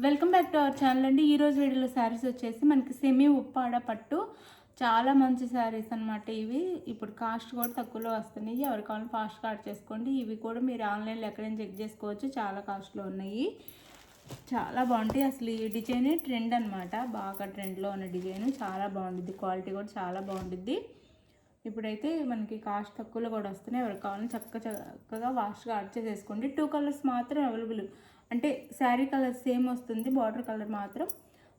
Welcome back to our channel అండి. ఈరోజు వీడియోలో శారీస్ వచ్చేసి మనకి సెమీ ఉప్పాడ పట్టు చాలా మంచి శారీస్ అనమాట. ఇవి ఇప్పుడు కాస్ట్ కూడా తక్కువలో వస్తున్నాయి. ఎవరు కావాలని ఫాస్ట్గా ఆర్డర్ చేసుకోండి. ఇవి కూడా మీరు ఆన్లైన్లో ఎక్కడైనా చెక్ చేసుకోవచ్చు. చాలా కాస్ట్లో ఉన్నాయి, చాలా బాగుంటాయి. అసలు ఈ డిజైన్ ట్రెండ్ అనమాట, బాగా ట్రెండ్లో ఉన్న డిజైన్. చాలా బాగుంటుంది, క్వాలిటీ కూడా చాలా బాగుంటుంది. ఇప్పుడైతే మనకి కాస్ట్ తక్కువలో కూడా వస్తున్నాయి. ఎవరికి కావాలని చక్కగా ఫాస్ట్గా ఆర్డర్ చేసేసుకోండి. 2 కలర్స్ మాత్రం అవైలబుల్, అంటే శారీ కలర్ సేమ్ వస్తుంది, బార్డర్ కలర్ మాత్రం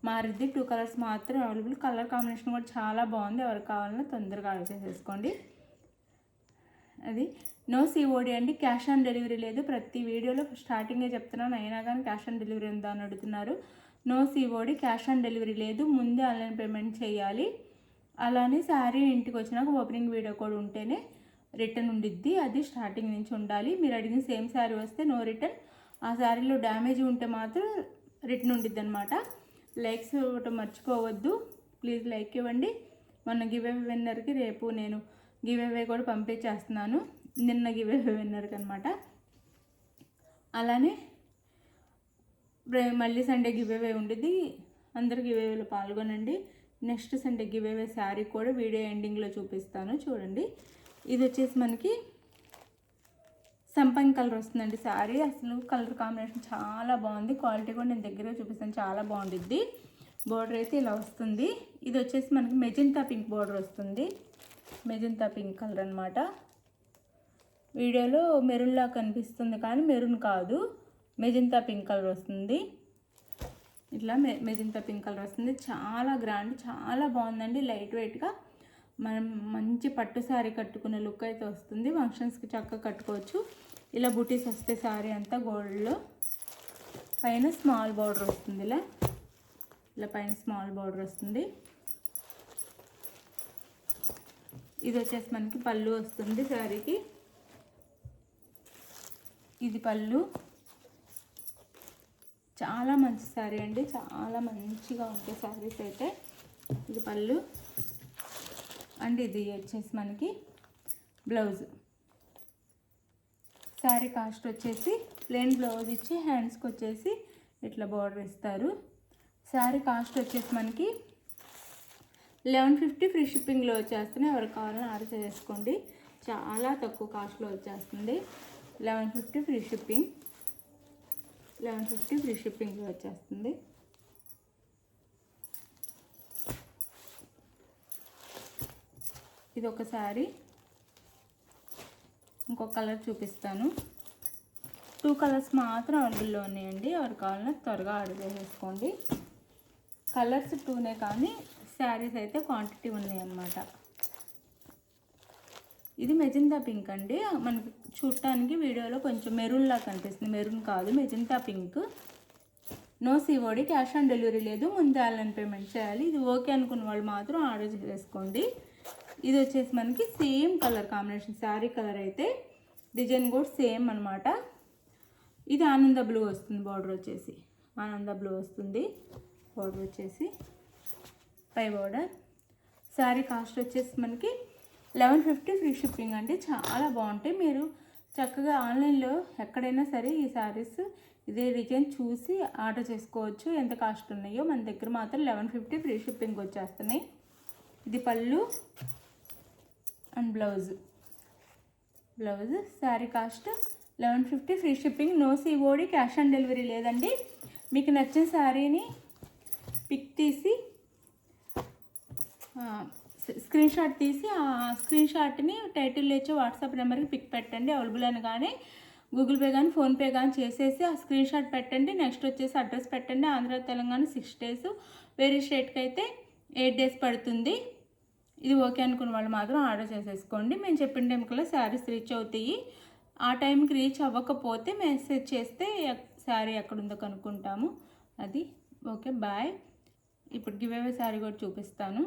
మారిద్ది. 2 కలర్స్ మాత్రం అవైలబుల్. కలర్ కాంబినేషన్ కూడా చాలా బాగుంది. ఎవరికి కావాలన్నా తొందరగా ఆర్డర్ చేసేసుకోండి. అది నో సిఓడి అండి, క్యాష్ ఆన్ డెలివరీ లేదు. ప్రతి వీడియోలో స్టార్టింగే చెప్తున్నాను, అయినా కానీ క్యాష్ ఆన్ డెలివరీ ఉందా అని అడుగుతున్నారు. No COD, cash on delivery లేదు. ముందే ఆన్లైన్ పేమెంట్ చేయాలి. అలానే శారీ ఇంటికి వచ్చినాక ఓపెనింగ్ వీడియో కూడా ఉంటేనే రిటర్న్ ఉండిద్ది. అది స్టార్టింగ్ నుంచి ఉండాలి. మీరు అడిగిన సేమ్ శారీ వస్తే నో రిటర్న్. ఆ శారీలో డ్యామేజ్ ఉంటే మాత్రం రిటర్న్ ఉండిద్ది అనమాట. లైక్స్ ఇవ్వటం మర్చిపోవద్దు, ప్లీజ్ లైక్ ఇవ్వండి. మొన్న గివ్ అవే విన్నర్కి రేపు నేను గివ్ అవే కూడా పంపించేస్తున్నాను, నిన్న గివ్ అవే విన్నర్కి అనమాట. అలానే మళ్ళీ సండే గివ్ అవే ఉండిద్ది, అందరు గివ్ అవేలో పాల్గొనండి. Next Sunday give away sari కూడా వీడియో ఎండింగ్లో చూపిస్తాను, చూడండి. ఇది వచ్చేసి మనకి సంపంగి కలర్ వస్తుందండి శారీ. అసలు కలర్ కాంబినేషన్ చాలా బాగుంది, క్వాలిటీ కూడా నేను దగ్గర చూపిస్తాను, చాలా బాగుంటుంది. బోర్డర్ అయితే ఇలా వస్తుంది. ఇది వచ్చేసి మనకి మెజెంతా పింక్ బోర్డర్ వస్తుంది, మెజెంతా పింక్ కలర్ అనమాట. వీడియోలో మెరూన్లా కనిపిస్తుంది కానీ మెరూన్ కాదు, మెజెంతా పింక్ కలర్ వస్తుంది. ఇట్లా మెజెంతా పింక్ కలర్ వస్తుంది. చాలా గ్రాండ్, చాలా బాగుందండి. లైట్ వెయిట్గా మనం మంచి పట్టు శారీ కట్టుకునే లుక్ అయితే వస్తుంది. ఫంక్షన్స్కి చక్కగా కట్టుకోవచ్చు. ఇలా బుటీస్ వస్తే శారీ అంతా గోల్డ్లో, పైన స్మాల్ బార్డర్ వస్తుంది. ఇలా పైన స్మాల్ బార్డర్ వస్తుంది. ఇది వచ్చేసి మనకి పళ్ళు వస్తుంది శారీకి. ఇది పళ్ళు. చాలా మంచి శారీ అండి, చాలా మంచిగా ఉంటాయి శారీస్ అయితే. ఇది పళ్ళు అండ్ ఇది వచ్చేసి మనకి బ్లౌజ్. శారీ కాస్ట్ వచ్చేసి ప్లెయిన్ బ్లౌజ్ ఇచ్చి హ్యాండ్స్కి వచ్చేసి ఇట్లా బార్డర్ ఇస్తారు. శారీ కాస్ట్ వచ్చేసి మనకి 1150 ఫ్రీ షిప్పింగ్లో వచ్చేస్తున్నాయి. ఎవరికి కావాలని ఆర్డర్ చేసుకోండి, చాలా తక్కువ కాస్ట్లో వచ్చేస్తుంది. 1150 ఫ్రీ షిప్పింగ్, 1150 ఫ్రీ షిప్పింగ్లో వచ్చేస్తుంది. ఇది ఒక శారీ. ఇంకొక కలర్ చూపిస్తాను. 2 కలర్స్ మాత్రం అవైలబుల్లో ఉన్నాయండి. ఎవరు కావాలన్నా త్వరగా ఆర్డర్ చేసేసుకోండి. కలర్స్ 2నే కానీ శారీస్ అయితే క్వాంటిటీ ఉన్నాయి అన్నమాట. ఇది మెజెంతా పింక్ అండి. మనకి చూడటానికి వీడియోలో కొంచెం మెరూన్లా కనిపిస్తుంది, మెరూన్ కాదు, magenta pink. No COD, cash on delivery లేదు. ముందే ఆన్లైన్ పేమెంట్ చేయాలి. ఇది ఓకే అనుకున్న వాళ్ళు మాత్రం ఆర్డర్ చేసేసుకోండి. ఇది వచ్చేసి మనకి same colour combination, sari colour అయితే డిజైన్ కూడా సేమ్ అనమాట. ఇది ఆనంద బ్లూ వస్తుంది, బార్డర్ వచ్చేసి ఆనంద బ్లూ వస్తుంది. బార్డర్ వచ్చేసి పై బార్డర్. శారీ కాస్ట్ వచ్చేసి మనకి 1150 ఫ్రీ షిప్పింగ్ అండి. చాలా బాగుంటాయి. మీరు చక్కగా ఆన్లైన్లో ఎక్కడైనా సరే ఈ శారీస్ ఇదే డిజైన్ చూసి ఆర్డర్ చేసుకోవచ్చు. ఎంత కాస్ట్ ఉన్నాయో మన దగ్గర మాత్రం 1150 ఫ్రీ షిప్పింగ్ వచ్చేస్తున్నాయి. ఇది పళ్ళు and blouse. Saree cost 1150 free shipping. No COD, cash on డెలివరీ లేదండి. మీకు నచ్చిన శారీని పిక్ తీసి స్క్రీన్ షాట్ తీసి ఆ స్క్రీన్ షాట్ని టైటిల్లో ఇచ్చే వాట్సాప్ నెంబర్కి పిక్ పెట్టండి. అవైలబుల్ అని కానీ గూగుల్ పే కానీ ఫోన్పే కానీ చేసేసి ఆ స్క్రీన్ షాట్ పెట్టండి. నెక్స్ట్ వచ్చేసి అడ్రస్ పెట్టండి. ఆంధ్ర తెలంగాణ 6 days, వేరే స్టేట్కి అయితే 8 days పడుతుంది. ఇది ఓకే అనుకున్న వాళ్ళు మాత్రం ఆర్డర్ చేసేసుకోండి. మేము చెప్పిన టైంకల్లా శారీస్ రీచ్ అవుతాయి. ఆ టైంకి రీచ్ అవ్వకపోతే మెసేజ్ చేస్తే శారీ ఎక్కడుందో కనుక్కుంటాము. అది ఓకే, బాయ్. ఇప్పుడు గివ్ అవే శారీ కూడా చూపిస్తాను.